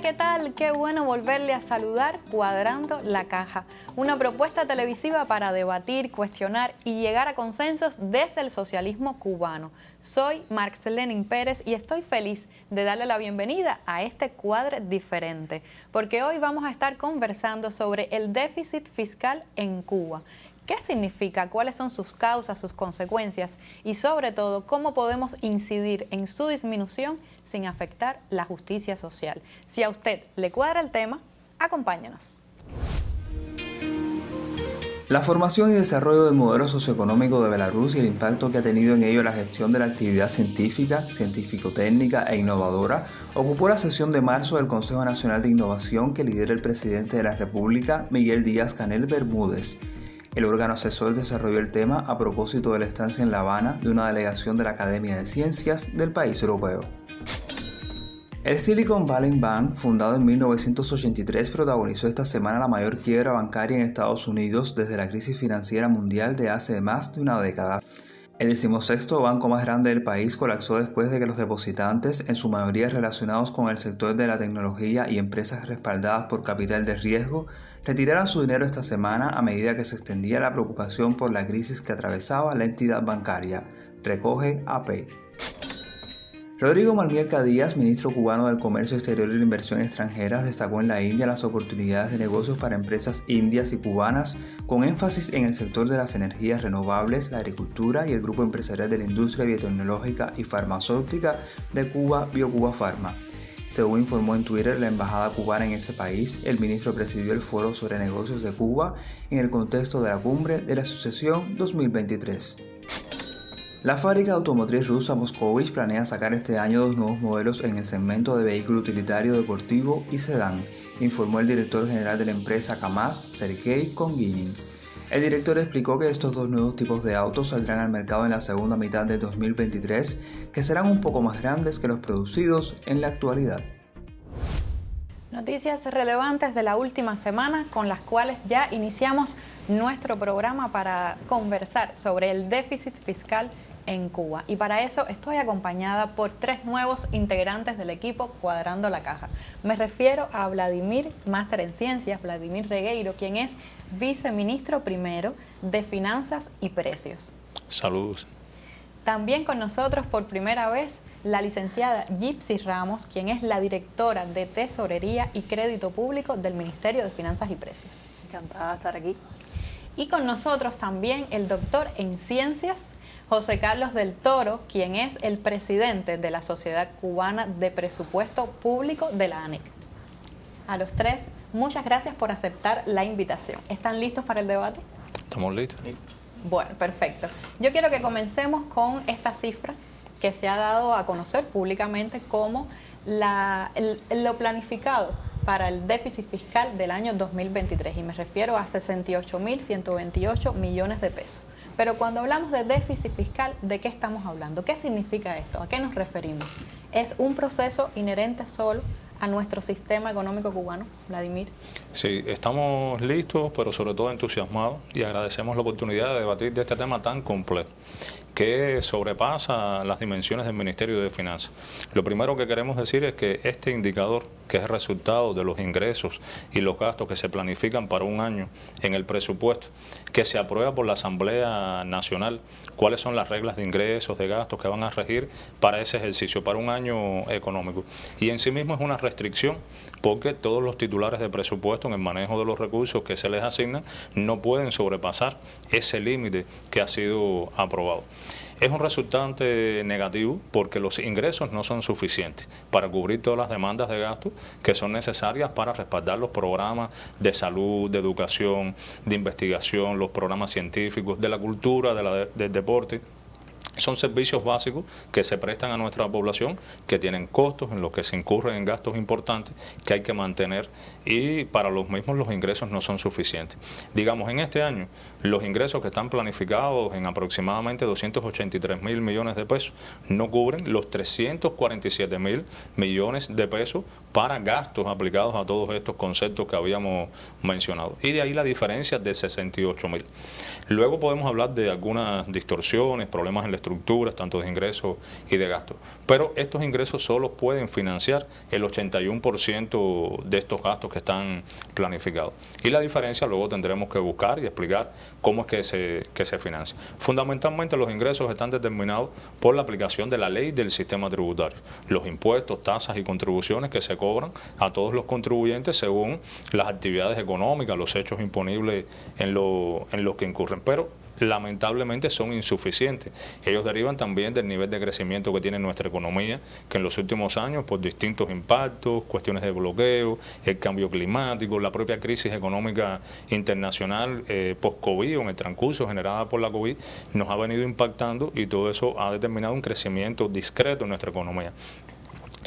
¿qué tal? Qué bueno volverle a saludar Cuadrando la Caja, una propuesta televisiva para debatir, cuestionar y llegar a consensos desde el socialismo cubano. Soy Marxlenin Pérez y estoy feliz de darle la bienvenida a este cuadro diferente, porque hoy vamos a estar conversando sobre el déficit fiscal en Cuba. ¿Qué significa? ¿Cuáles son sus causas, sus consecuencias? Y sobre todo, ¿cómo podemos incidir en su disminución sin afectar la justicia social? Si a usted le cuadra el tema, acompáñenos. La formación y desarrollo del modelo socioeconómico de Belarus y el impacto que ha tenido en ello la gestión de la actividad científica, científico-técnica e innovadora ocupó la sesión de marzo del Consejo Nacional de Innovación que lidera el presidente de la República, Miguel Díaz-Canel Bermúdez. El órgano asesor desarrolló el tema a propósito de la estancia en La Habana de una delegación de la Academia de Ciencias del país europeo. El Silicon Valley Bank, fundado en 1983, protagonizó esta semana la mayor quiebra bancaria en Estados Unidos desde la crisis financiera mundial de hace más de una década. El 16º banco más grande del país colapsó después de que los depositantes, en su mayoría relacionados con el sector de la tecnología y empresas respaldadas por capital de riesgo, retiraran su dinero esta semana a medida que se extendía la preocupación por la crisis que atravesaba la entidad bancaria, recoge AP. Rodrigo Malmierca Díaz, ministro cubano del Comercio Exterior y la Inversión Extranjera, destacó en la India las oportunidades de negocios para empresas indias y cubanas, con énfasis en el sector de las energías renovables, la agricultura y el grupo empresarial de la industria biotecnológica y farmacéutica de Cuba, BioCuba Pharma. Según informó en Twitter la embajada cubana en ese país, el ministro presidió el Foro sobre Negocios de Cuba en el contexto de la cumbre de la Asociación 2023. La fábrica automotriz rusa Moscovich planea sacar este año 2 nuevos modelos en el segmento de vehículo utilitario deportivo y sedán, informó el director general de la empresa KAMAZ, Sergei Konginin. El director explicó que estos 2 nuevos tipos de autos saldrán al mercado en la segunda mitad de 2023, que serán un poco más grandes que los producidos en la actualidad. Noticias relevantes de la última semana con las cuales ya iniciamos nuestro programa para conversar sobre el déficit fiscal en Cuba. Y para eso estoy acompañada por 3 nuevos integrantes del equipo Cuadrando la Caja. Me refiero a Vladimir, máster en ciencias, Vladimir Regueiro, quien es viceministro primero de Finanzas y Precios. Saludos. También con nosotros por primera vez la licenciada Gypsy Ramos, quien es la directora de Tesorería y Crédito Público del Ministerio de Finanzas y Precios. Encantada de estar aquí. Y con nosotros también el doctor en Ciencias, José Carlos del Toro, quien es el presidente de la Sociedad Cubana de Presupuesto Público de la ANEC. A los 3, muchas gracias por aceptar la invitación. ¿Están listos para el debate? Estamos listos. Bueno, perfecto. Yo quiero que comencemos con esta cifra que se ha dado a conocer públicamente como lo planificado para el déficit fiscal del año 2023, y me refiero a 68.128 millones de pesos. Pero cuando hablamos de déficit fiscal, ¿de qué estamos hablando? ¿Qué significa esto? ¿A qué nos referimos? ¿Es un proceso inherente solo a nuestro sistema económico cubano, Vladimir? Sí, estamos listos, pero sobre todo entusiasmados, y agradecemos la oportunidad de debatir de este tema tan complejo que sobrepasa las dimensiones del Ministerio de Finanzas. Lo primero que queremos decir es que este indicador, que es el resultado de los ingresos y los gastos que se planifican para un año en el presupuesto, que se aprueba por la Asamblea Nacional, cuáles son las reglas de ingresos, de gastos que van a regir para ese ejercicio, para un año económico. Y en sí mismo es una restricción, porque todos los titulares de presupuesto en el manejo de los recursos que se les asignan no pueden sobrepasar ese límite que ha sido aprobado. Es un resultante negativo porque los ingresos no son suficientes para cubrir todas las demandas de gasto que son necesarias para respaldar los programas de salud, de educación, de investigación, los programas científicos, de la cultura, del deporte. Son servicios básicos que se prestan a nuestra población, que tienen costos en los que se incurren en gastos importantes que hay que mantener, y para los mismos los ingresos no son suficientes. Digamos, en este año los ingresos que están planificados en aproximadamente 283.000 millones de pesos no cubren los 347.000 millones de pesos para gastos aplicados a todos estos conceptos que habíamos mencionado. Y de ahí la diferencia de 68.000. Luego podemos hablar de algunas distorsiones, problemas en la estructura, tanto de ingresos y de gastos. Pero estos ingresos solo pueden financiar el 81% de estos gastos que están planificados. Y la diferencia luego tendremos que buscar y explicar cómo es que se financia. Fundamentalmente los ingresos están determinados por la aplicación de la ley del sistema tributario. Los impuestos, tasas y contribuciones que se cobran a todos los contribuyentes según las actividades económicas, los hechos imponibles en los que incurren. Pero lamentablemente son insuficientes. Ellos derivan también del nivel de crecimiento que tiene nuestra economía, que en los últimos años, por distintos impactos, cuestiones de bloqueo, el cambio climático, la propia crisis económica internacional post-COVID o en el transcurso generada por la COVID, nos ha venido impactando y todo eso ha determinado un crecimiento discreto en nuestra economía.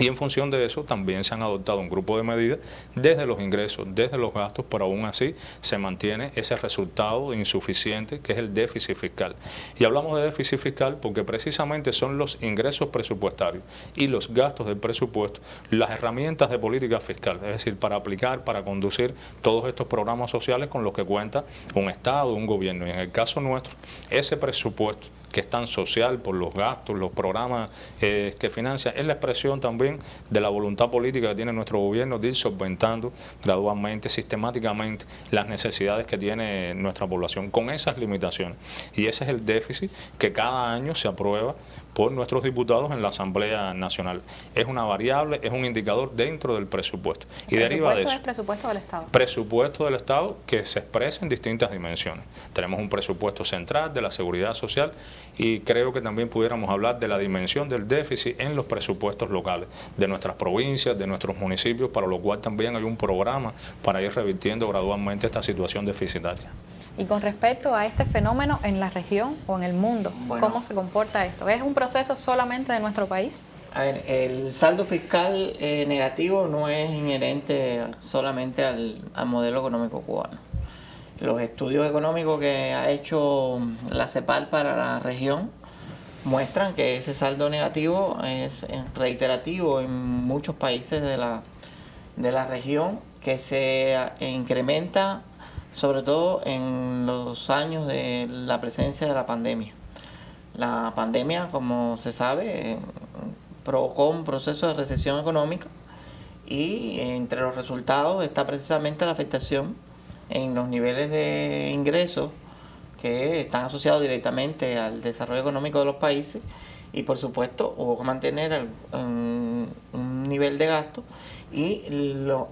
Y en función de eso también se han adoptado un grupo de medidas desde los ingresos, desde los gastos, pero aún así se mantiene ese resultado insuficiente que es el déficit fiscal. Y hablamos de déficit fiscal porque precisamente son los ingresos presupuestarios y los gastos del presupuesto las herramientas de política fiscal, es decir, para aplicar, para conducir todos estos programas sociales con los que cuenta un Estado, un gobierno. Y en el caso nuestro, ese presupuesto que es tan social por los gastos, los programas que financia, es la expresión también de la voluntad política que tiene nuestro gobierno de ir solventando gradualmente, sistemáticamente, las necesidades que tiene nuestra población con esas limitaciones. Y ese es el déficit que cada año se aprueba por nuestros diputados en la Asamblea Nacional. Es una variable, es un indicador dentro del presupuesto. Y deriva de eso. ¿Es presupuesto del Estado? Presupuesto del Estado que se expresa en distintas dimensiones. Tenemos un presupuesto central de la seguridad social y creo que también pudiéramos hablar de la dimensión del déficit en los presupuestos locales de nuestras provincias, de nuestros municipios, para lo cual también hay un programa para ir revirtiendo gradualmente esta situación deficitaria. Y con respecto a este fenómeno en la región o en el mundo, ¿cómo se comporta esto? ¿Es un proceso solamente de nuestro país? A ver, el saldo fiscal negativo no es inherente solamente al modelo económico cubano. Los estudios económicos que ha hecho la CEPAL para la región muestran que ese saldo negativo es reiterativo en muchos países de la región, que se incrementa sobre todo en los años de la presencia de la pandemia. La pandemia, como se sabe, provocó un proceso de recesión económica y entre los resultados está precisamente la afectación en los niveles de ingresos que están asociados directamente al desarrollo económico de los países y por supuesto hubo que mantener un nivel de gasto y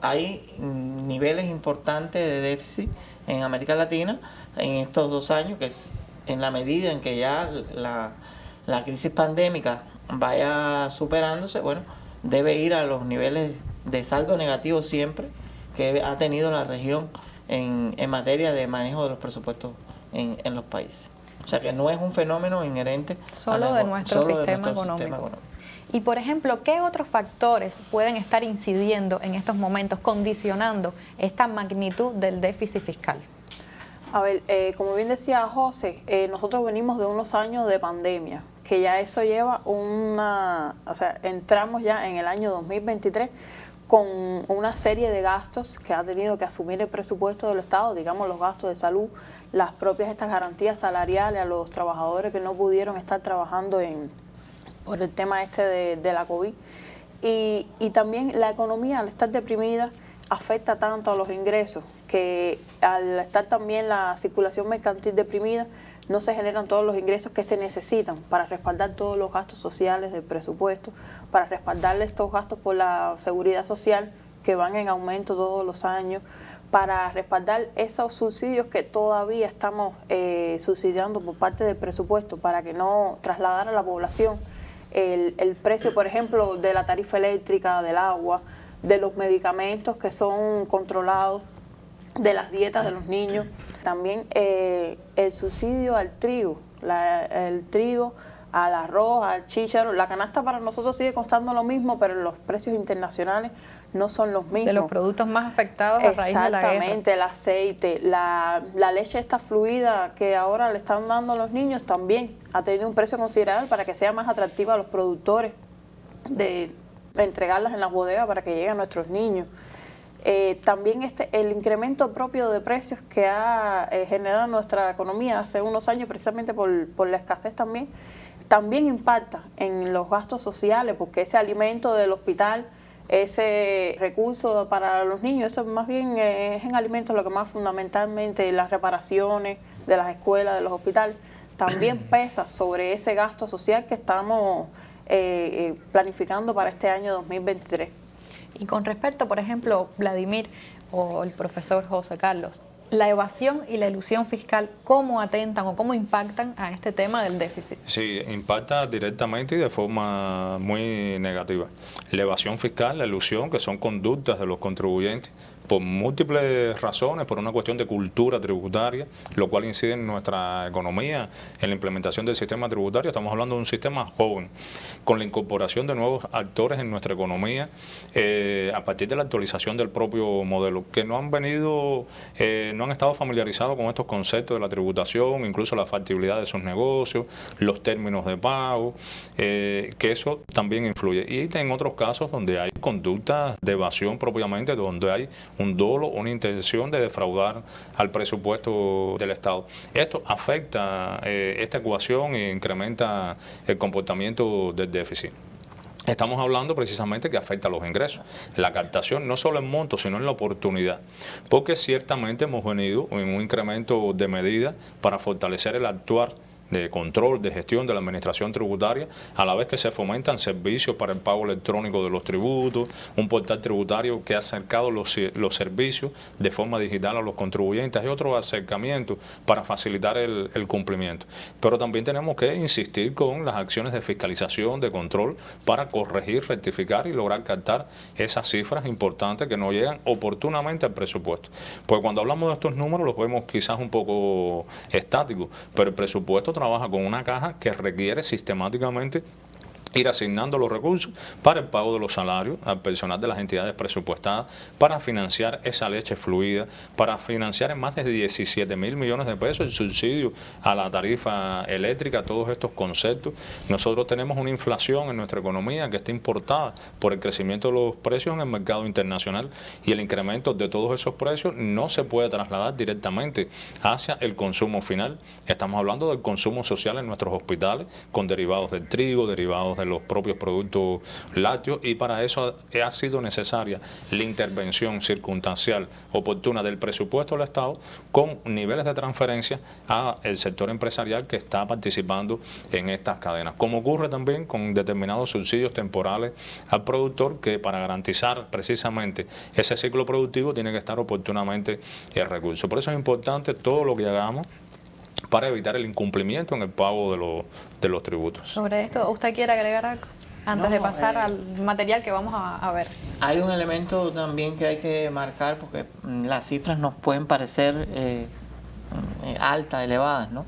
hay niveles importantes de déficit en América Latina en estos 2 años, que es en la medida en que ya la crisis pandémica vaya superándose, bueno, debe ir a los niveles de saldo negativo siempre que ha tenido la región en materia de manejo de los presupuestos en los países. O sea que no es un fenómeno inherente solo de nuestro sistema económico. Y por ejemplo, ¿qué otros factores pueden estar incidiendo en estos momentos, condicionando esta magnitud del déficit fiscal? A ver, como bien decía José, nosotros venimos de unos años de pandemia, que ya eso lleva entramos ya en el año 2023 con una serie de gastos que ha tenido que asumir el presupuesto del Estado, digamos los gastos de salud, las propias estas garantías salariales a los trabajadores que no pudieron estar trabajando por el tema de la COVID. Y también la economía, al estar deprimida, afecta tanto a los ingresos que al estar también la circulación mercantil deprimida, no se generan todos los ingresos que se necesitan para respaldar todos los gastos sociales del presupuesto, para respaldar estos gastos por la seguridad social que van en aumento todos los años, para respaldar esos subsidios que todavía estamos subsidiando por parte del presupuesto para que no trasladar a la población el precio, por ejemplo, de la tarifa eléctrica, del agua, de los medicamentos que son controlados, de las dietas de los niños. También el subsidio al trigo, el trigo, al arroz, al chícharo. La canasta para nosotros sigue costando lo mismo, pero los precios internacionales no son los mismos. De los productos más afectados a raíz de la guerra. Exactamente, el aceite, la leche esta fluida que ahora le están dando a los niños también ha tenido un precio considerable para que sea más atractiva a los productores de entregarlas en las bodegas para que lleguen a nuestros niños. También el incremento propio de precios que ha generado nuestra economía hace unos años, precisamente por la escasez también impacta en los gastos sociales, porque ese alimento del hospital, ese recurso para los niños, eso más bien es en alimentos lo que más fundamentalmente, las reparaciones de las escuelas, de los hospitales, también pesa sobre ese gasto social que estamos planificando para este año 2023. Y con respecto, por ejemplo, Vladimir o el profesor José Carlos, la evasión y la elusión fiscal, ¿cómo atentan o cómo impactan a este tema del déficit? Sí, impacta directamente y de forma muy negativa. La evasión fiscal, la elusión, que son conductas de los contribuyentes por múltiples razones, por una cuestión de cultura tributaria, lo cual incide en nuestra economía, en la implementación del sistema tributario. Estamos hablando de un sistema joven, con la incorporación de nuevos actores en nuestra economía, a partir de la actualización del propio modelo, que no han venido, no han estado familiarizados con estos conceptos de la tributación, incluso la factibilidad de sus negocios, los términos de pago, que eso también influye. Y en otros casos donde hay conductas de evasión propiamente, donde hay un dolo, una intención de defraudar al presupuesto del Estado. Esto afecta esta ecuación e incrementa el comportamiento del déficit. Estamos hablando precisamente que afecta a los ingresos, la captación no solo en monto, sino en la oportunidad, porque ciertamente hemos venido en un incremento de medidas para fortalecer el actuar de control, de gestión de la administración tributaria, a la vez que se fomentan servicios para el pago electrónico de los tributos, un portal tributario que ha acercado los servicios de forma digital a los contribuyentes y otros acercamientos para facilitar el cumplimiento. Pero también tenemos que insistir con las acciones de fiscalización, de control, para corregir, rectificar y lograr captar esas cifras importantes que no llegan oportunamente al presupuesto. Porque cuando hablamos de estos números los vemos quizás un poco estáticos, pero el presupuesto trabaja con una caja que requiere sistemáticamente ir asignando los recursos para el pago de los salarios al personal de las entidades presupuestadas, para financiar esa leche fluida, para financiar en más de 17.000 millones de pesos el subsidio a la tarifa eléctrica, todos estos conceptos. Nosotros tenemos una inflación en nuestra economía que está importada por el crecimiento de los precios en el mercado internacional, y el incremento de todos esos precios no se puede trasladar directamente hacia el consumo final. Estamos hablando del consumo social en nuestros hospitales, con derivados del trigo, derivados de los propios productos lácteos, y para eso ha sido necesaria la intervención circunstancial oportuna del presupuesto del Estado, con niveles de transferencia al sector empresarial que está participando en estas cadenas, como ocurre también con determinados subsidios temporales al productor, que para garantizar precisamente ese ciclo productivo tiene que estar oportunamente el recurso. Por eso es importante todo lo que hagamos para evitar el incumplimiento en el pago de los tributos. Sobre esto, ¿usted quiere agregar algo antes de pasar al material que vamos a ver? Hay un elemento también que hay que marcar, porque las cifras nos pueden parecer altas, elevadas, ¿no?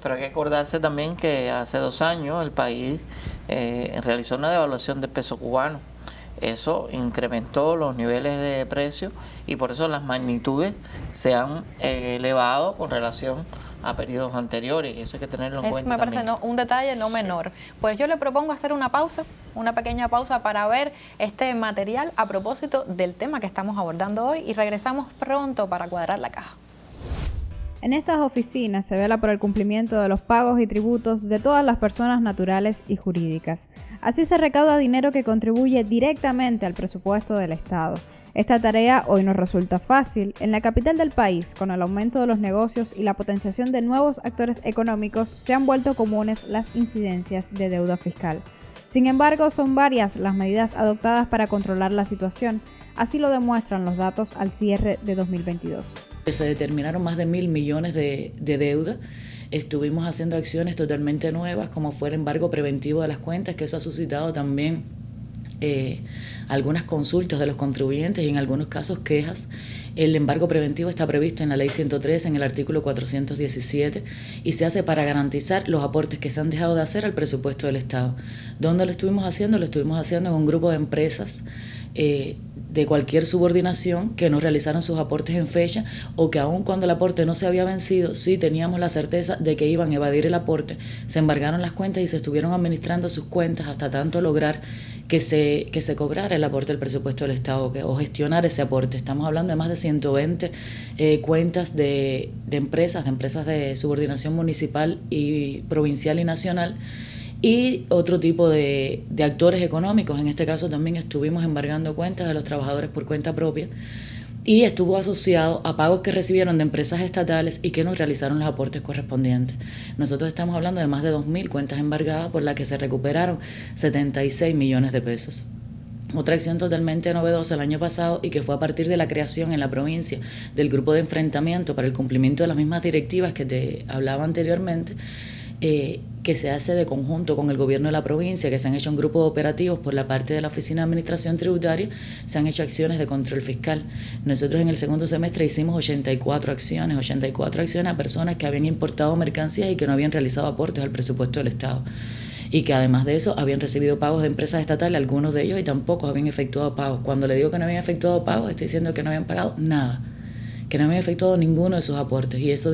Pero hay que acordarse también que hace 2 años el país realizó una devaluación del peso cubano. Eso incrementó los niveles de precios y por eso las magnitudes se han elevado con relación a periodos anteriores, y eso hay que tenerlo en cuenta. Me parece un detalle no menor. Pues yo le propongo hacer una pausa, una pequeña pausa para ver este material a propósito del tema que estamos abordando hoy, y regresamos pronto para cuadrar la caja. En estas oficinas se vela por el cumplimiento de los pagos y tributos de todas las personas naturales y jurídicas. Así se recauda dinero que contribuye directamente al presupuesto del Estado. Esta tarea hoy nos resulta fácil. En la capital del país, con el aumento de los negocios y la potenciación de nuevos actores económicos, se han vuelto comunes las incidencias de deuda fiscal. Sin embargo, son varias las medidas adoptadas para controlar la situación. Así lo demuestran los datos al cierre de 2022. Se determinaron más de 1.000 millones de deuda. Estuvimos haciendo acciones totalmente nuevas, como fue el embargo preventivo de las cuentas, que eso ha suscitado también algunas consultas de los contribuyentes y en algunos casos quejas. El embargo preventivo está previsto en la Ley 103, en el artículo 417, y se hace para garantizar los aportes que se han dejado de hacer al presupuesto del Estado. ¿Dónde lo estuvimos haciendo? Lo estuvimos haciendo en un grupo de empresas de cualquier subordinación que no realizaron sus aportes en fecha, o que aun cuando el aporte no se había vencido, sí teníamos la certeza de que iban a evadir el aporte, se embargaron las cuentas y se estuvieron administrando sus cuentas hasta tanto lograr que se cobrara el aporte del presupuesto del Estado o gestionar ese aporte. Estamos hablando de más de 120 cuentas de empresas de subordinación municipal y provincial y nacional, y otro tipo de actores económicos. En este caso también estuvimos embargando cuentas de los trabajadores por cuenta propia, y estuvo asociado a pagos que recibieron de empresas estatales y que no realizaron los aportes correspondientes. Nosotros estamos hablando de más de 2.000 cuentas embargadas por las que se recuperaron 76 millones de pesos. Otra acción totalmente novedosa el año pasado, y que fue a partir de la creación en la provincia del grupo de enfrentamiento para el cumplimiento de las mismas directivas que te hablaba anteriormente, que se hace de conjunto con el gobierno de la provincia, que se han hecho un grupo de operativos por la parte de la Oficina de Administración Tributaria, se han hecho acciones de control fiscal. Nosotros en el segundo semestre hicimos 84 acciones a personas que habían importado mercancías y que no habían realizado aportes al presupuesto del Estado, y que además de eso habían recibido pagos de empresas estatales, algunos de ellos, y tampoco habían efectuado pagos. Cuando le digo que no habían efectuado pagos, estoy diciendo que no habían pagado nada, que no habían efectuado ninguno de sus aportes, y eso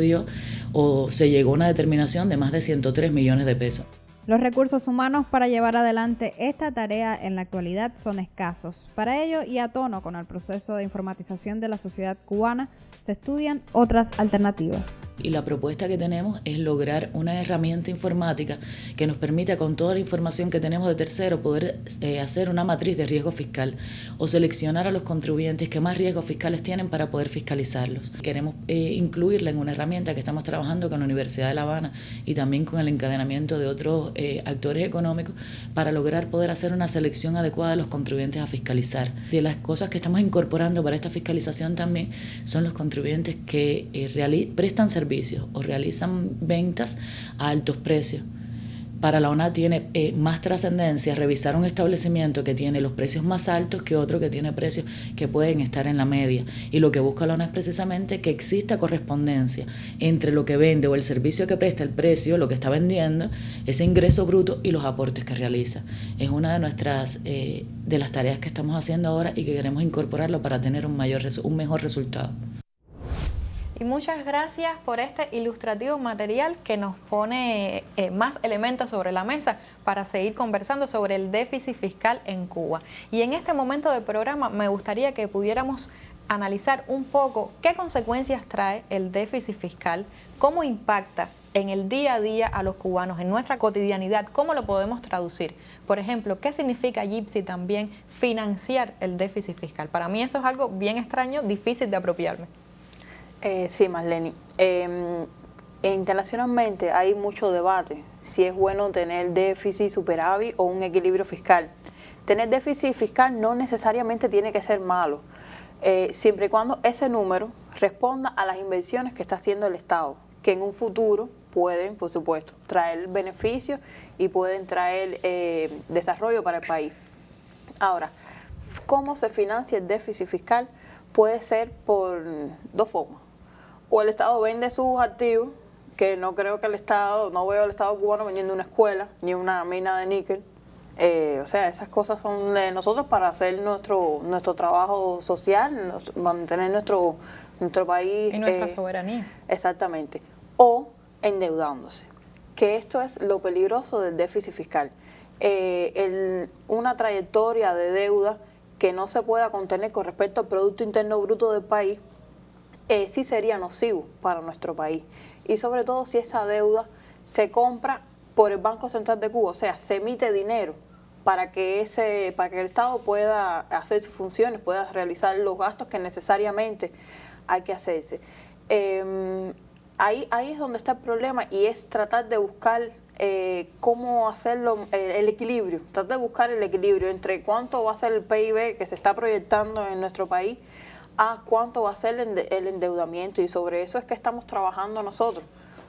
se llegó a una determinación de más de 103 millones de pesos. Los recursos humanos para llevar adelante esta tarea en la actualidad son escasos. Para ello, y a tono con el proceso de informatización de la sociedad cubana, se estudian otras alternativas. Y la propuesta que tenemos es lograr una herramienta informática que nos permita, con toda la información que tenemos de terceros, poder hacer una matriz de riesgo fiscal, o seleccionar a los contribuyentes que más riesgos fiscales tienen para poder fiscalizarlos. Queremos incluirla en una herramienta que estamos trabajando con la Universidad de La Habana y también con el encadenamiento de otros actores económicos, para lograr poder hacer una selección adecuada de los contribuyentes a fiscalizar. De las cosas que estamos incorporando para esta fiscalización también son los contribuyentes que prestan servicios o realizan ventas a altos precios. Para la ONAT tiene más trascendencia revisar un establecimiento que tiene los precios más altos que otro que tiene precios que pueden estar en la media. Y lo que busca la ONAT es precisamente que exista correspondencia entre lo que vende o el servicio que presta, el precio, lo que está vendiendo, ese ingreso bruto, y los aportes que realiza. Es una de nuestras de las tareas que estamos haciendo ahora y que queremos incorporarlo para tener un mejor resultado. Y muchas gracias por este ilustrativo material que nos pone más elementos sobre la mesa para seguir conversando sobre el déficit fiscal en Cuba. Y en este momento del programa me gustaría que pudiéramos analizar un poco qué consecuencias trae el déficit fiscal, cómo impacta en el día a día a los cubanos, en nuestra cotidianidad, cómo lo podemos traducir. Por ejemplo, ¿qué significa, Gypsy, también financiar el déficit fiscal? Para mí eso es algo bien extraño, difícil de apropiarme. Sí, Marlene. Internacionalmente hay mucho debate si es bueno tener déficit, superávit o un equilibrio fiscal. Tener déficit fiscal no necesariamente tiene que ser malo, siempre y cuando ese número responda a las inversiones que está haciendo el Estado, que en un futuro pueden, por supuesto, traer beneficios y pueden traer desarrollo para el país. Ahora, ¿cómo se financia el déficit fiscal? Puede ser por dos formas. O el Estado vende sus activos, que no creo que no veo al Estado cubano vendiendo una escuela ni una mina de níquel. O sea, esas cosas son de nosotros para hacer nuestro trabajo social, mantener nuestro país. Y nuestra soberanía. Exactamente. O endeudándose, que esto es lo peligroso del déficit fiscal. Una trayectoria de deuda que no se pueda contener con respecto al Producto Interno Bruto del país, sí sería nocivo para nuestro país. Y sobre todo si esa deuda se compra por el Banco Central de Cuba, o sea, se emite dinero para que el Estado pueda hacer sus funciones, pueda realizar los gastos que necesariamente hay que hacerse. Ahí es donde está el problema, y es tratar de buscar cómo hacerlo, el equilibrio, tratar de buscar el equilibrio entre cuánto va a ser el PIB que se está proyectando en nuestro país a cuánto va a ser el endeudamiento, y sobre eso es que estamos trabajando nosotros,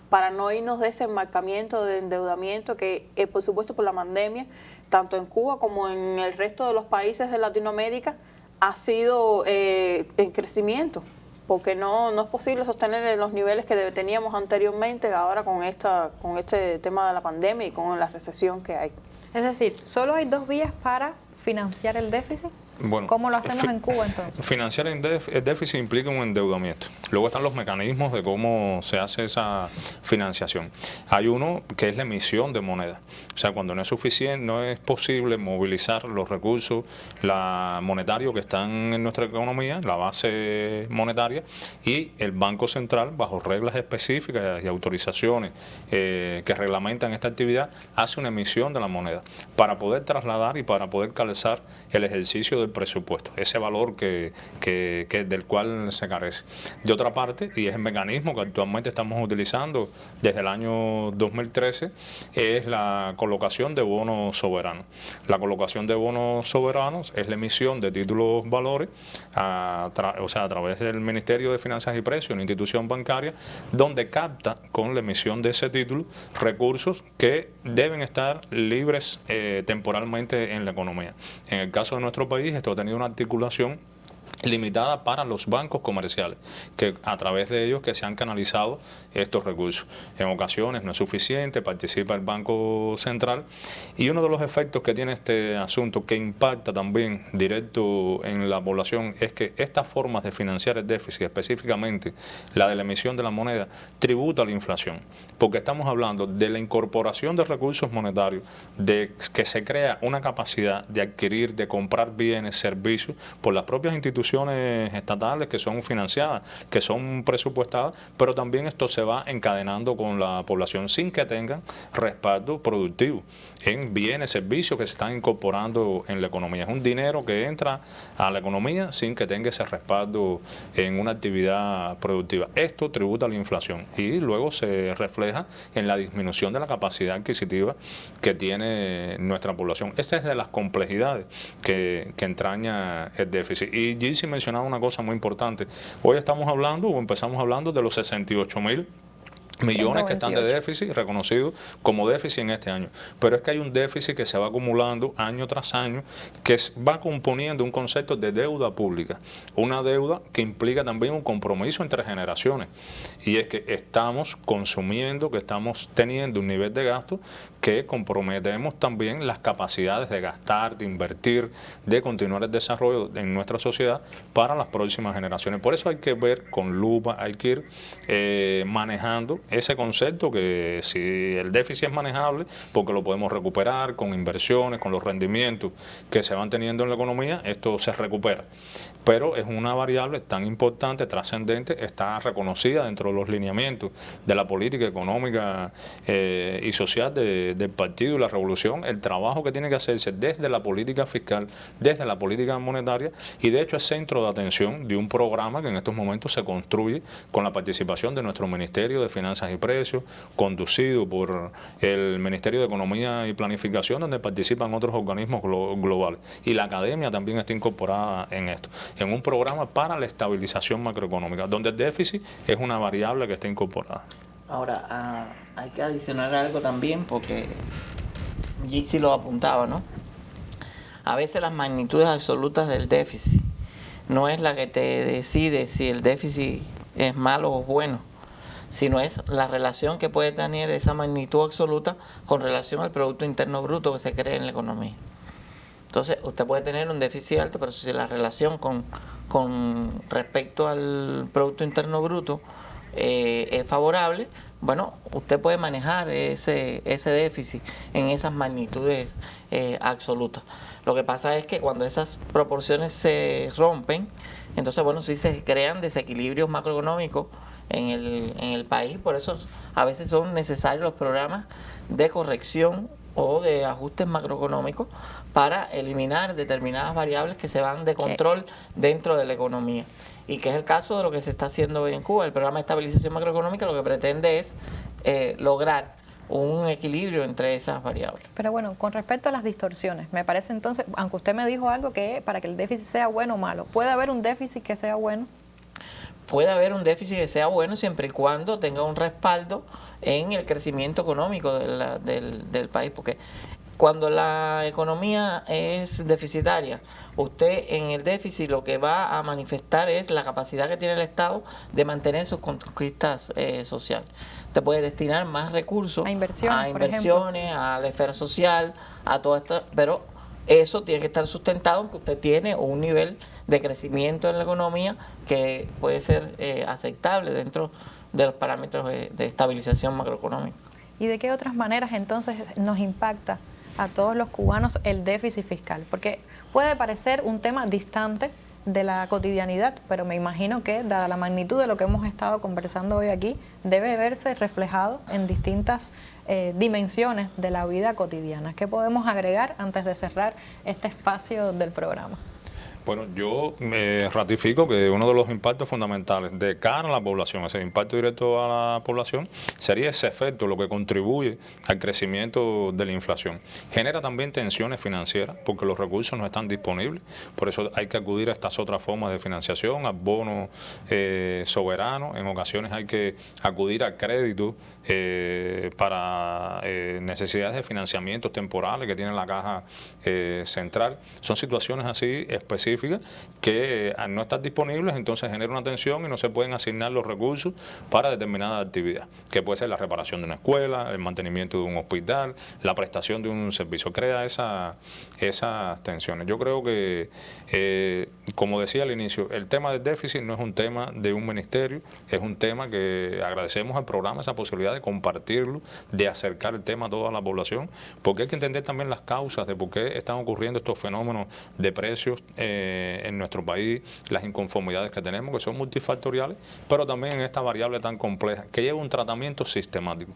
para no irnos de ese enmarcamiento de endeudamiento que, por supuesto, por la pandemia, tanto en Cuba como en el resto de los países de Latinoamérica, ha sido en crecimiento, porque no es posible sostener los niveles que teníamos anteriormente ahora con este tema de la pandemia y con la recesión que hay. Es decir, ¿solo hay dos vías para financiar el déficit? Bueno, ¿Cómo lo hacemos en Cuba entonces? Financiar el déficit implica un endeudamiento. Luego están los mecanismos de cómo se hace esa financiación. Hay uno que es la emisión de moneda. O sea, cuando no es suficiente, no es posible movilizar los recursos monetarios que están en nuestra economía, la base monetaria, y el Banco Central, bajo reglas específicas y autorizaciones que reglamentan esta actividad, hace una emisión de la moneda para poder trasladar y para poder calzar el ejercicio del presupuesto, ese valor del cual se carece. De otra parte, y es el mecanismo que actualmente estamos utilizando desde el año 2013, es la colocación de bonos soberanos. La colocación de bonos soberanos es la emisión de títulos valores, a través del Ministerio de Finanzas y Precios, una institución bancaria, donde capta con la emisión de ese título recursos que deben estar libres temporalmente en la economía. En el caso de nuestro país, esto ha tenido una articulación limitada para los bancos comerciales, que a través de ellos que se han canalizado estos recursos. En ocasiones no es suficiente, participa el Banco Central, y uno de los efectos que tiene este asunto, que impacta también directo en la población, es que estas formas de financiar el déficit, específicamente la de la emisión de la moneda, tributa a la inflación, porque estamos hablando de la incorporación de recursos monetarios, de que se crea una capacidad de adquirir, de comprar bienes, servicios, por las propias instituciones estatales que son financiadas, que son presupuestadas, pero también esto se va encadenando con la población sin que tengan respaldo productivo en bienes, servicios que se están incorporando en la economía. Es un dinero que entra a la economía sin que tenga ese respaldo en una actividad productiva. Esto tributa a la inflación y luego se refleja en la disminución de la capacidad adquisitiva que tiene nuestra población. Esa es de las complejidades que entraña el déficit. Y Gilsi mencionaba una cosa muy importante. Hoy empezamos hablando de los 68.000 millones que están de déficit, reconocidos como déficit en este año. Pero es que hay un déficit que se va acumulando año tras año, que va componiendo un concepto de deuda pública. Una deuda que implica también un compromiso entre generaciones. Y es que estamos consumiendo, que estamos teniendo un nivel de gasto que comprometemos también las capacidades de gastar, de invertir, de continuar el desarrollo en nuestra sociedad para las próximas generaciones. Por eso hay que ver con lupa, hay que ir manejando ese concepto, que si el déficit es manejable, porque lo podemos recuperar con inversiones, con los rendimientos que se van teniendo en la economía, esto se recupera. Pero es una variable tan importante, trascendente, está reconocida dentro de los lineamientos de la política económica y social del partido y la revolución, el trabajo que tiene que hacerse desde la política fiscal, desde la política monetaria, y de hecho es centro de atención de un programa que en estos momentos se construye con la participación de nuestro Ministerio de Finanzas y Precios, conducido por el Ministerio de Economía y Planificación, donde participan otros organismos globales. Y la academia también está incorporada en esto, en un programa para la estabilización macroeconómica, donde el déficit es una variable que está incorporada. Ahora, hay que adicionar algo también, porque Gilsi lo apuntaba, ¿no? A veces las magnitudes absolutas del déficit no es la que te decide si el déficit es malo o bueno, sino es la relación que puede tener esa magnitud absoluta con relación al Producto Interno Bruto que se crea en la economía. Entonces, usted puede tener un déficit alto, pero si la relación con respecto al Producto Interno Bruto es favorable, bueno, usted puede manejar ese déficit en esas magnitudes absolutas. Lo que pasa es que cuando esas proporciones se rompen, entonces, bueno, sí se crean desequilibrios macroeconómicos en el país. Por eso a veces son necesarios los programas de corrección o de ajustes macroeconómicos para eliminar determinadas variables que se van de control dentro de la economía. Y que es el caso de lo que se está haciendo hoy en Cuba. El programa de estabilización macroeconómica lo que pretende es lograr un equilibrio entre esas variables. Pero bueno, con respecto a las distorsiones, me parece entonces, aunque usted me dijo algo que para que el déficit sea bueno o malo, ¿puede haber un déficit que sea bueno? Puede haber un déficit que sea bueno siempre y cuando tenga un respaldo en el crecimiento económico del país, porque cuando la economía es deficitaria, usted en el déficit lo que va a manifestar es la capacidad que tiene el Estado de mantener sus conquistas sociales. Usted puede destinar más recursos a inversiones, a la esfera social, a todo esto, pero eso tiene que estar sustentado en que usted tiene un nivel de crecimiento en la economía que puede ser aceptable dentro de los parámetros de estabilización macroeconómica. ¿Y de qué otras maneras entonces nos impacta a todos los cubanos el déficit fiscal? Porque puede parecer un tema distante de la cotidianidad, pero me imagino que, dada la magnitud de lo que hemos estado conversando hoy aquí, debe verse reflejado en distintas dimensiones de la vida cotidiana. ¿Qué podemos agregar antes de cerrar este espacio del programa? Bueno, yo me ratifico que uno de los impactos fundamentales de cara a la población, ese impacto directo a la población, sería ese efecto, lo que contribuye al crecimiento de la inflación. Genera también tensiones financieras, porque los recursos no están disponibles, por eso hay que acudir a estas otras formas de financiación, al bono soberano, en ocasiones hay que acudir al crédito para necesidades de financiamientos temporales que tiene la caja central. Son situaciones así específicas que al no estar disponibles entonces genera una tensión y no se pueden asignar los recursos para determinada actividad, que puede ser la reparación de una escuela, el mantenimiento de un hospital, la prestación de un servicio. Crea esas tensiones. Yo creo que, como decía al inicio, el tema del déficit no es un tema de un ministerio, es un tema que agradecemos al programa esa posibilidad de compartirlo, de acercar el tema a toda la población, porque hay que entender también las causas de por qué están ocurriendo estos fenómenos de precios en nuestro país, las inconformidades que tenemos, que son multifactoriales, pero también en esta variable tan compleja, que lleva un tratamiento sistemático.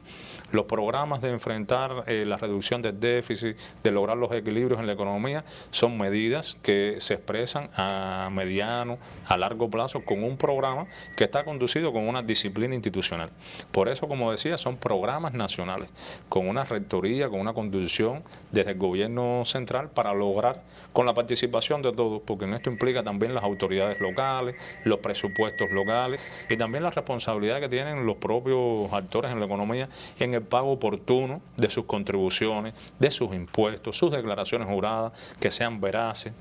Los programas de enfrentar la reducción del déficit, de lograr los equilibrios en la economía, son medidas que se expresan a mediano, a largo plazo, con un programa que está conducido con una disciplina institucional. Por eso, como decía, son programas nacionales, con una rectoría, con una conducción desde el gobierno central para lograr, con la participación de todos, porque esto implica también las autoridades locales, los presupuestos locales y también la responsabilidad que tienen los propios actores en la economía en el pago oportuno de sus contribuciones, de sus impuestos, sus declaraciones juradas, que sean veraces.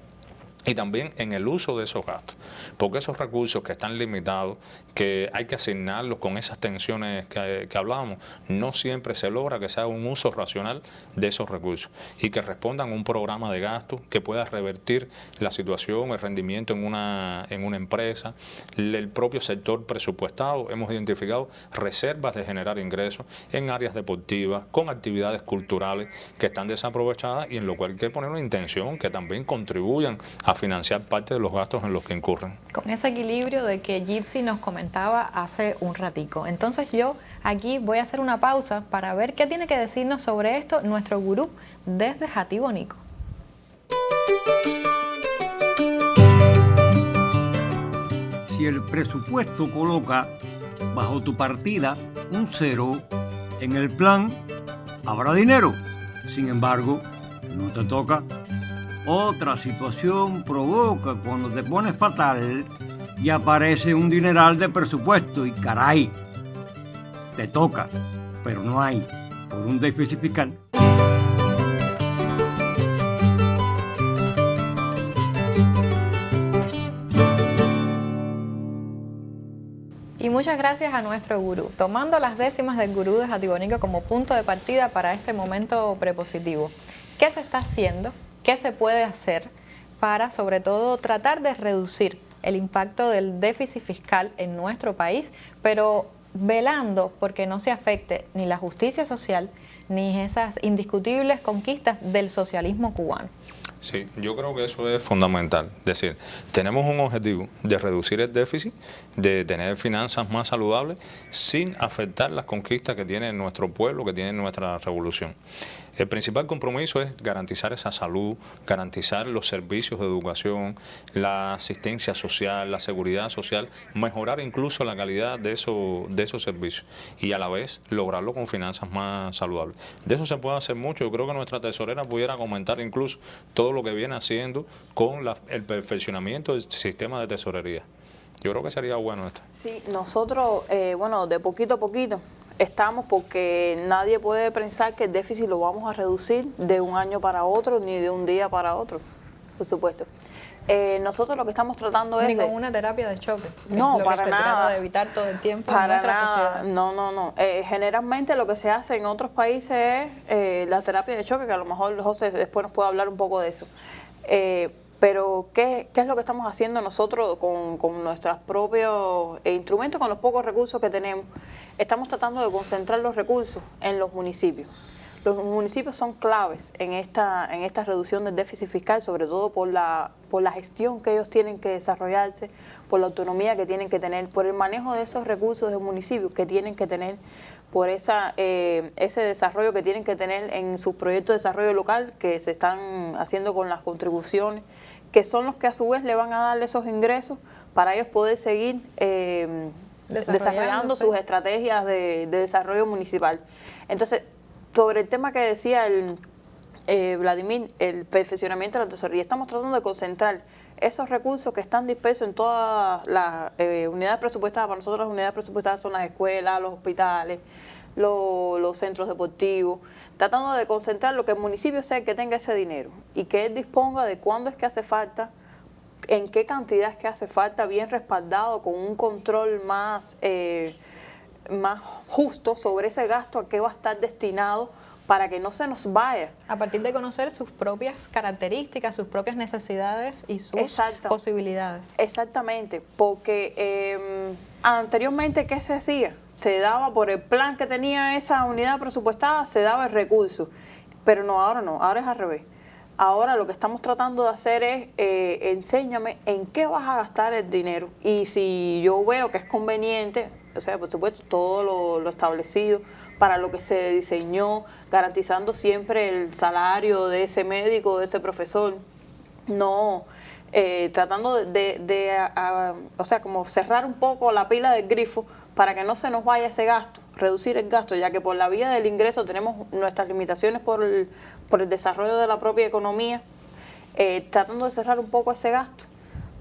Y también en el uso de esos gastos, porque esos recursos que están limitados, que hay que asignarlos con esas tensiones que hablábamos, no siempre se logra que se haga un uso racional de esos recursos y que respondan a un programa de gasto que pueda revertir la situación, el rendimiento en una empresa, el propio sector presupuestado. Hemos identificado reservas de generar ingresos en áreas deportivas, con actividades culturales que están desaprovechadas y en lo cual hay que poner una intención que también contribuyan a financiar parte de los gastos en los que incurren. Con ese equilibrio de que Gypsy nos comentaba hace un ratico. Entonces yo aquí voy a hacer una pausa para ver qué tiene que decirnos sobre esto nuestro gurú desde Jatibonico. Si el presupuesto coloca bajo tu partida un 0, en el plan habrá dinero. Sin embargo, no te toca. Otra situación provoca cuando te pones fatal y aparece un dineral de presupuesto y caray, te toca, pero no hay, por un déficit fiscal. Y muchas gracias a nuestro gurú, tomando las décimas del gurú de Jatibonico como punto de partida para este momento prepositivo. ¿Qué se está haciendo? ¿Qué se puede hacer para, sobre todo, tratar de reducir el impacto del déficit fiscal en nuestro país, pero velando porque no se afecte ni la justicia social ni esas indiscutibles conquistas del socialismo cubano? Sí, yo creo que eso es fundamental. Es decir, tenemos un objetivo de reducir el déficit, de tener finanzas más saludables, sin afectar las conquistas que tiene nuestro pueblo, que tiene nuestra revolución. El principal compromiso es garantizar esa salud, garantizar los servicios de educación, la asistencia social, la seguridad social, mejorar incluso la calidad de esos servicios y a la vez lograrlo con finanzas más saludables. De eso se puede hacer mucho. Yo creo que nuestra tesorera pudiera comentar incluso todo lo que viene haciendo con el perfeccionamiento del sistema de tesorería. Yo creo que sería bueno esto. Sí, nosotros, de poquito a poquito estamos, porque nadie puede pensar que el déficit lo vamos a reducir de un año para otro ni de un día para otro, por supuesto. Nosotros lo que estamos tratando es Ni con una terapia de choque. No, lo para que se nada. trata de evitar todo el tiempo en para nuestra nada. sociedad. No. Generalmente lo que se hace en otros países es la terapia de choque, que a lo mejor José después nos puede hablar un poco de eso. Pero ¿qué es lo que estamos haciendo nosotros con nuestros propios instrumentos, con los pocos recursos que tenemos? Estamos tratando de concentrar los recursos en los municipios. Los municipios son claves en esta reducción del déficit fiscal, sobre todo por la gestión que ellos tienen que desarrollarse, por la autonomía que tienen que tener, por el manejo de esos recursos del municipio que tienen que tener, por ese desarrollo que tienen que tener en sus proyectos de desarrollo local que se están haciendo con las contribuciones, que son los que a su vez le van a dar esos ingresos para ellos poder seguir desarrollando sus estrategias de desarrollo municipal. Entonces, sobre el tema que decía Vladimir, el perfeccionamiento de la tesorería, estamos tratando de concentrar esos recursos que están dispersos en todas las unidades presupuestadas. Para nosotros las unidades presupuestadas son las escuelas, los hospitales, los centros deportivos, tratando de concentrar lo que el municipio sea el que tenga ese dinero y que él disponga de cuándo es que hace falta, en qué cantidad es que hace falta, bien respaldado, con un control más justo sobre ese gasto a qué va a estar destinado para que no se nos vaya. A partir de conocer sus propias características, sus propias necesidades y sus posibilidades. Exactamente, porque anteriormente, ¿qué se hacía? Se daba por el plan que tenía esa unidad presupuestada, se daba el recurso, pero no, ahora es al revés. Ahora lo que estamos tratando de hacer es, enséñame en qué vas a gastar el dinero, y si yo veo que es conveniente, o sea, por supuesto, todo lo establecido para lo que se diseñó, garantizando siempre el salario de ese médico, de ese profesor, no tratando o sea, como cerrar un poco la pila del grifo para que no se nos vaya ese gasto, reducir el gasto, ya que por la vía del ingreso tenemos nuestras limitaciones por el desarrollo de la propia economía, tratando de cerrar un poco ese gasto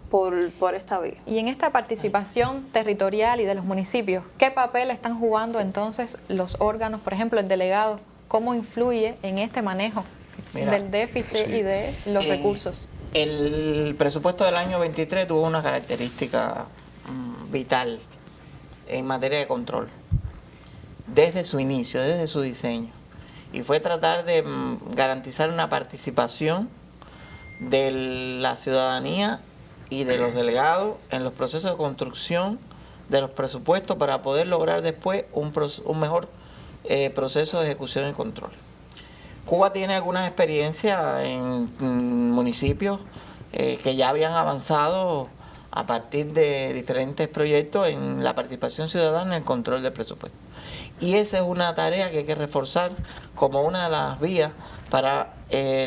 por esta vía. Y en esta participación territorial y de los municipios, ¿qué papel están jugando entonces los órganos, por ejemplo el delegado? ¿Cómo influye en este manejo del déficit y de los recursos? El presupuesto del año 23 tuvo una característica vital en materia de control, desde su inicio, desde su diseño, y fue tratar de garantizar una participación de la ciudadanía y de los delegados en los procesos de construcción de los presupuestos para poder lograr después un mejor proceso de ejecución y control. Cuba tiene algunas experiencias en municipios que ya habían avanzado a partir de diferentes proyectos en la participación ciudadana en el control del presupuesto. Y esa es una tarea que hay que reforzar como una de las vías para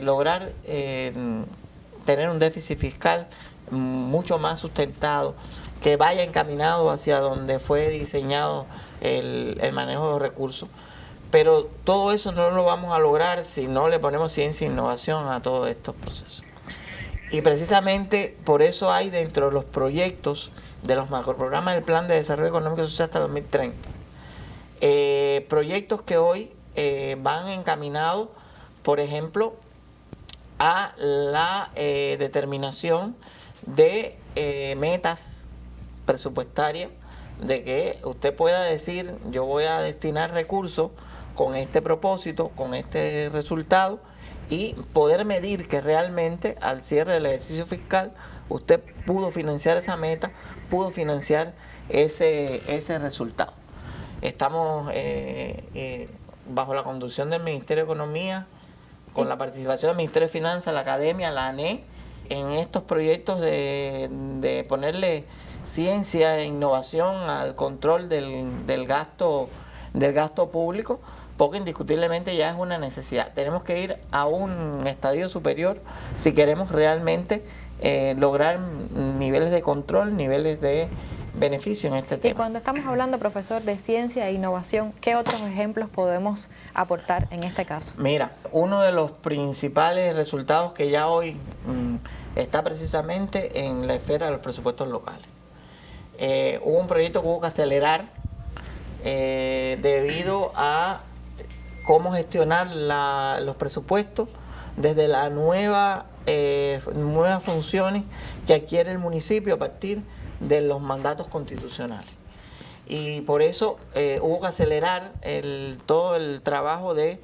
lograr tener un déficit fiscal mucho más sustentado, que vaya encaminado hacia donde fue diseñado el manejo de recursos. Pero todo eso no lo vamos a lograr si no le ponemos ciencia e innovación a todos estos procesos. Y precisamente por eso hay dentro de los proyectos de los macroprogramas del Plan de Desarrollo Económico y Social hasta 2030, proyectos que hoy van encaminados, por ejemplo, a la determinación de metas presupuestarias, de que usted pueda decir, yo voy a destinar recursos con este propósito, con este resultado, y poder medir que realmente al cierre del ejercicio fiscal usted pudo financiar esa meta, pudo financiar ese resultado. Estamos bajo la conducción del Ministerio de Economía, con la participación del Ministerio de Finanzas, la Academia, la ANE, en estos proyectos de ponerle ciencia e innovación al control del gasto público, porque indiscutiblemente ya es una necesidad. Tenemos que ir a un estadio superior si queremos realmente lograr niveles de control, niveles de beneficio en este tema. Y cuando estamos hablando, profesor, de ciencia e innovación, ¿qué otros ejemplos podemos aportar en este caso? Mira, uno de los principales resultados que ya hoy está precisamente en la esfera de los presupuestos locales. Hubo un proyecto que hubo que acelerar debido a cómo gestionar los presupuestos desde las nuevas funciones que adquiere el municipio a partir de los mandatos constitucionales. Y por eso hubo que acelerar todo el trabajo de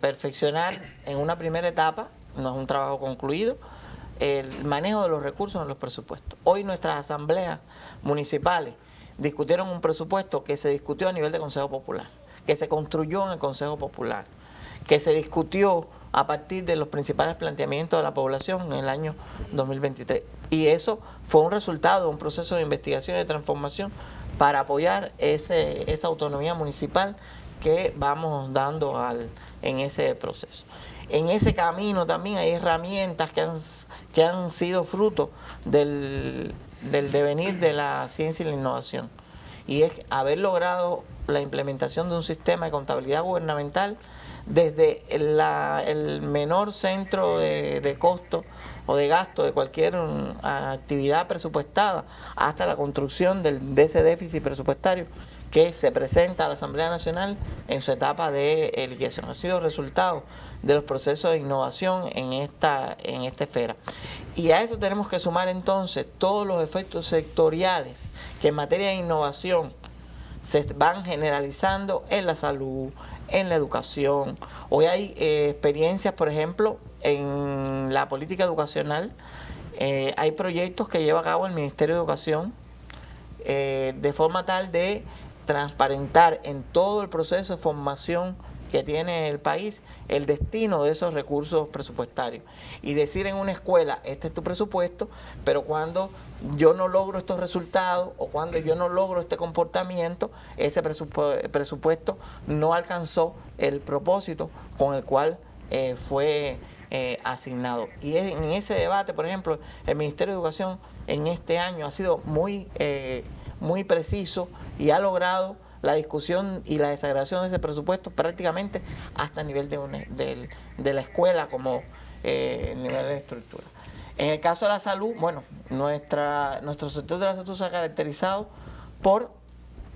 perfeccionar en una primera etapa, no es un trabajo concluido, el manejo de los recursos en los presupuestos. Hoy nuestras asambleas municipales discutieron un presupuesto que se discutió a nivel de Consejo Popular, que se construyó en el Consejo Popular, que se discutió a partir de los principales planteamientos de la población en el año 2023. Y eso fue un resultado de un proceso de investigación y de transformación para apoyar esa autonomía municipal que vamos dando en ese proceso. En ese camino también hay herramientas que han sido fruto del devenir de la ciencia y la innovación. Y es haber logrado la implementación de un sistema de contabilidad gubernamental desde el menor centro de costo o de gasto de cualquier actividad presupuestada hasta la construcción de ese déficit presupuestario que se presenta a la Asamblea Nacional en su etapa de liquidación. Ha sido resultado de los procesos de innovación en esta esfera. Y a eso tenemos que sumar entonces todos los efectos sectoriales que en materia de innovación se van generalizando en la salud, en la educación. Hoy hay experiencias, por ejemplo, en la política educacional. Hay proyectos que lleva a cabo el Ministerio de Educación de forma tal de transparentar en todo el proceso de formación que tiene el país el destino de esos recursos presupuestarios y decir en una escuela, este es tu presupuesto, pero cuando yo no logro estos resultados o cuando yo no logro este comportamiento, ese presupuesto no alcanzó el propósito con el cual fue asignado. Y en ese debate, por ejemplo, el Ministerio de Educación en este año ha sido muy preciso y ha logrado la discusión y la desagradación de ese presupuesto prácticamente hasta el nivel de la escuela como nivel de estructura. En el caso de la salud, bueno, nuestro sector de la salud se ha caracterizado por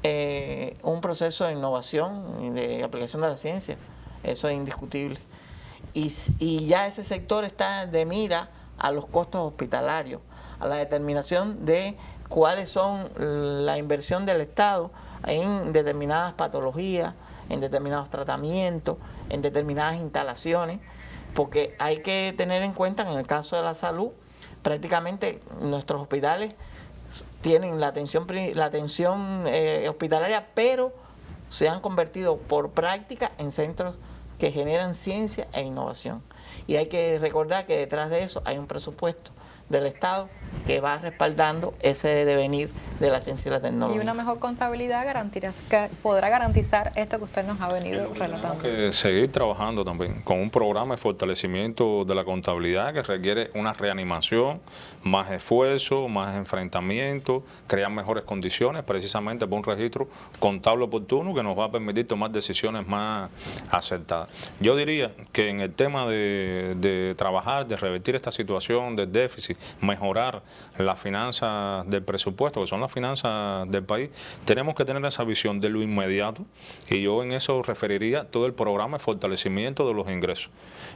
un proceso de innovación y de aplicación de la ciencia, eso es indiscutible. Y ya ese sector está de mira a los costos hospitalarios, a la determinación de cuáles son la inversión del Estado en determinadas patologías, en determinados tratamientos, en determinadas instalaciones, porque hay que tener en cuenta que en el caso de la salud, prácticamente nuestros hospitales tienen la atención hospitalaria, pero se han convertido por práctica en centros que generan ciencia e innovación. Y hay que recordar que detrás de eso hay un presupuesto del Estado que va respaldando ese devenir de la ciencia y la tecnología. Y una mejor contabilidad podrá garantizar esto que usted nos ha venido relatando. Tenemos que seguir trabajando también con un programa de fortalecimiento de la contabilidad que requiere una reanimación, más esfuerzo, más enfrentamiento, crear mejores condiciones precisamente por un registro contable oportuno que nos va a permitir tomar decisiones más acertadas. Yo diría que en el tema de trabajar, de revertir esta situación del déficit, mejorar las finanzas del presupuesto, que son las finanzas del país, tenemos que tener esa visión de lo inmediato, y yo en eso referiría todo el programa de fortalecimiento de los ingresos.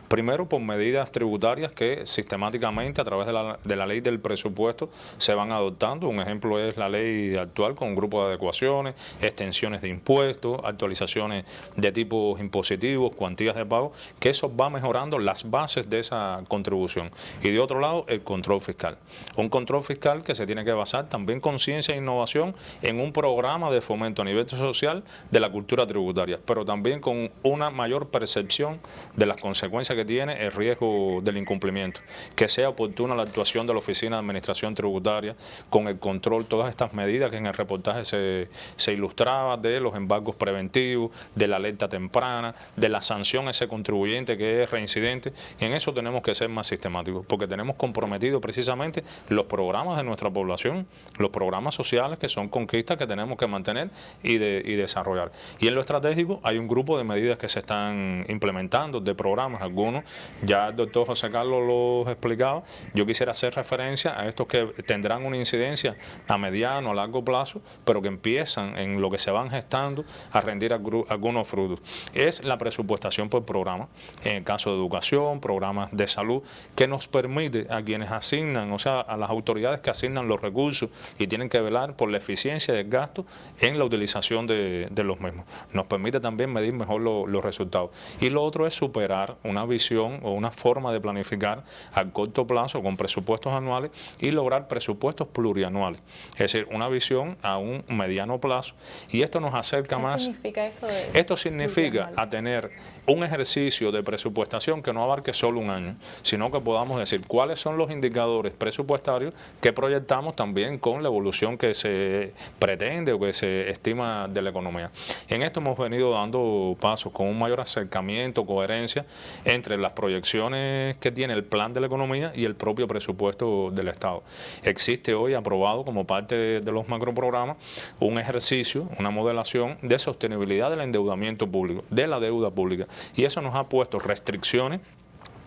Primero, por medidas tributarias que sistemáticamente a través de la ley del presupuesto se van adoptando. Un ejemplo es la ley actual con un grupo de adecuaciones, extensiones de impuestos, actualizaciones de tipos impositivos, cuantías de pago, que eso va mejorando las bases de esa contribución. Y de otro lado, el control fiscal. Un control fiscal que se tiene que basar también con ciencia e innovación en un programa de fomento a nivel social de la cultura tributaria, pero también con una mayor percepción de las consecuencias que tiene el riesgo del incumplimiento, que sea oportuna la actuación de la Oficina de Administración Tributaria con el control, todas estas medidas que en el reportaje se ilustraba, de los embargos preventivos, de la alerta temprana, de la sanción a ese contribuyente que es reincidente. Y en eso tenemos que ser más sistemáticos, porque tenemos comprometido precisamente los programas de nuestra población, los programas sociales que son conquistas que tenemos que mantener y desarrollar. Y en lo estratégico hay un grupo de medidas que se están implementando, de programas, algunos, ya el doctor José Carlos los explicaba. Yo quisiera hacer referencia a estos que tendrán una incidencia a mediano, a largo plazo, pero que empiezan en lo que se van gestando a rendir algunos frutos. Es la presupuestación por programa, en el caso de educación, programas de salud, que nos permite a quienes asignan, o sea, a las autoridades que asignan los recursos y tienen que velar por la eficiencia del gasto en la utilización de los mismos. Nos permite también medir mejor los resultados. Y lo otro es superar una visión o una forma de planificar a corto plazo con presupuestos anuales y lograr presupuestos plurianuales. Es decir, una visión a un mediano plazo. Y esto nos acerca más. ¿Qué significa esto de Esto significa a tener un ejercicio de presupuestación que no abarque solo un año, sino que podamos decir cuáles son los indicadores presupuestarios que proyectamos también con la evolución que se pretende o que se estima de la economía. En esto hemos venido dando pasos con un mayor acercamiento, coherencia entre las proyecciones que tiene el plan de la economía y el propio presupuesto del Estado. Existe hoy aprobado como parte de los macroprogramas un ejercicio, una modelación de sostenibilidad del endeudamiento público, de la deuda pública, y eso nos ha puesto restricciones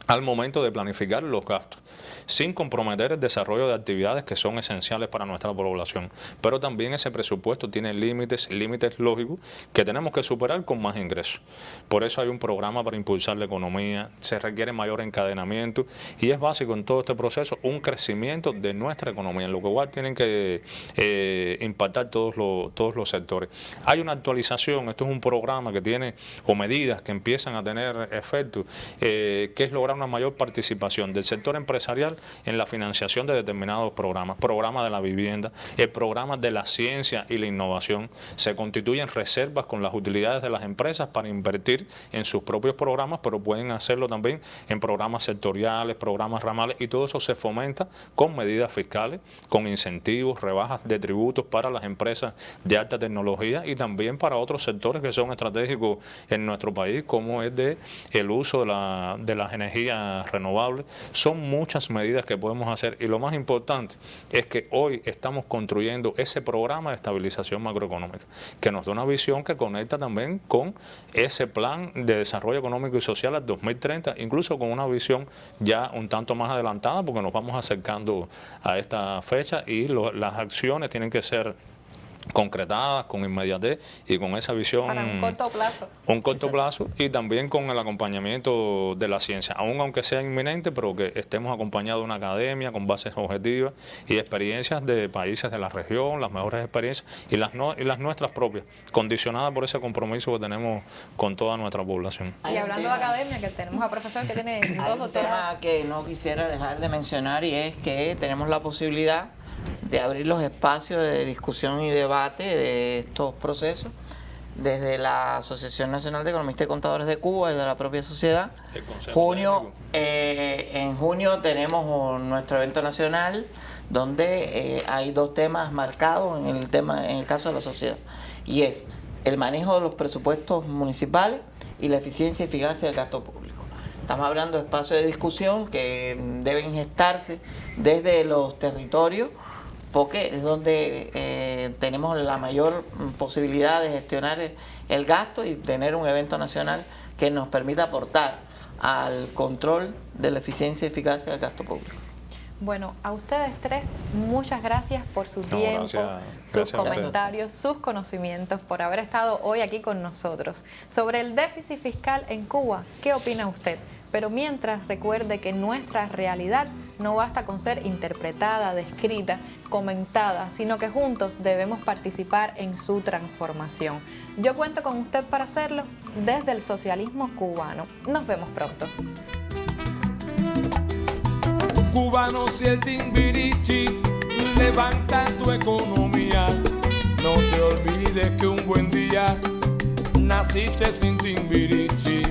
al momento de planificar los gastos, sin comprometer el desarrollo de actividades que son esenciales para nuestra población. Pero también ese presupuesto tiene límites lógicos que tenemos que superar con más ingresos. Por eso hay un programa para impulsar la economía, se requiere mayor encadenamiento y es básico en todo este proceso un crecimiento de nuestra economía, en lo que igual tienen que impactar todos los sectores. Hay una actualización, esto es un programa que tiene, o medidas que empiezan a tener efectos, que es lograr una mayor participación del sector empresarial en la financiación de determinados programas de la vivienda, el programa de la ciencia y la innovación. Se constituyen reservas con las utilidades de las empresas para invertir en sus propios programas, pero pueden hacerlo también en programas sectoriales, programas ramales, y todo eso se fomenta con medidas fiscales, con incentivos, rebajas de tributos para las empresas de alta tecnología y también para otros sectores que son estratégicos en nuestro país, como es el uso de las energías renovables. Son muchas medidas que podemos hacer y lo más importante es que hoy estamos construyendo ese programa de estabilización macroeconómica que nos da una visión que conecta también con ese plan de desarrollo económico y social al 2030, incluso con una visión ya un tanto más adelantada porque nos vamos acercando a esta fecha y las acciones tienen que ser concretadas, con inmediatez y con esa visión para un corto plazo. Un corto plazo y también con el acompañamiento de la ciencia, aunque sea inminente, pero que estemos acompañados de una academia con bases objetivas y experiencias de países de la región, las mejores experiencias y las nuestras propias, condicionadas por ese compromiso que tenemos con toda nuestra población. Y hablando de academia, que tenemos a profesor que tiene dos doctorados. Hay un tema que no quisiera dejar de mencionar y es que tenemos la posibilidad de abrir los espacios de discusión y debate de estos procesos desde la Asociación Nacional de Economistas y Contadores de Cuba y de la propia sociedad. En junio tenemos nuestro evento nacional donde hay dos temas marcados en el caso de la sociedad, y es el manejo de los presupuestos municipales y la eficiencia y eficacia del gasto público. Estamos hablando de espacios de discusión que deben gestarse desde los territorios, porque es donde tenemos la mayor posibilidad de gestionar el gasto y tener un evento nacional que nos permita aportar al control de la eficiencia y eficacia del gasto público. Bueno, a ustedes tres, muchas gracias por su tiempo, sus comentarios, sus conocimientos, por haber estado hoy aquí con nosotros. Sobre el déficit fiscal en Cuba, ¿qué opina usted? Pero mientras, recuerde que nuestra realidad no basta con ser interpretada, descrita, comentada, sino que juntos debemos participar en su transformación. Yo cuento con usted para hacerlo desde el socialismo cubano. Nos vemos pronto. Cubanos y el Timbirichi, levanta tu economía. No te olvides que un buen día naciste sin Timbirichi.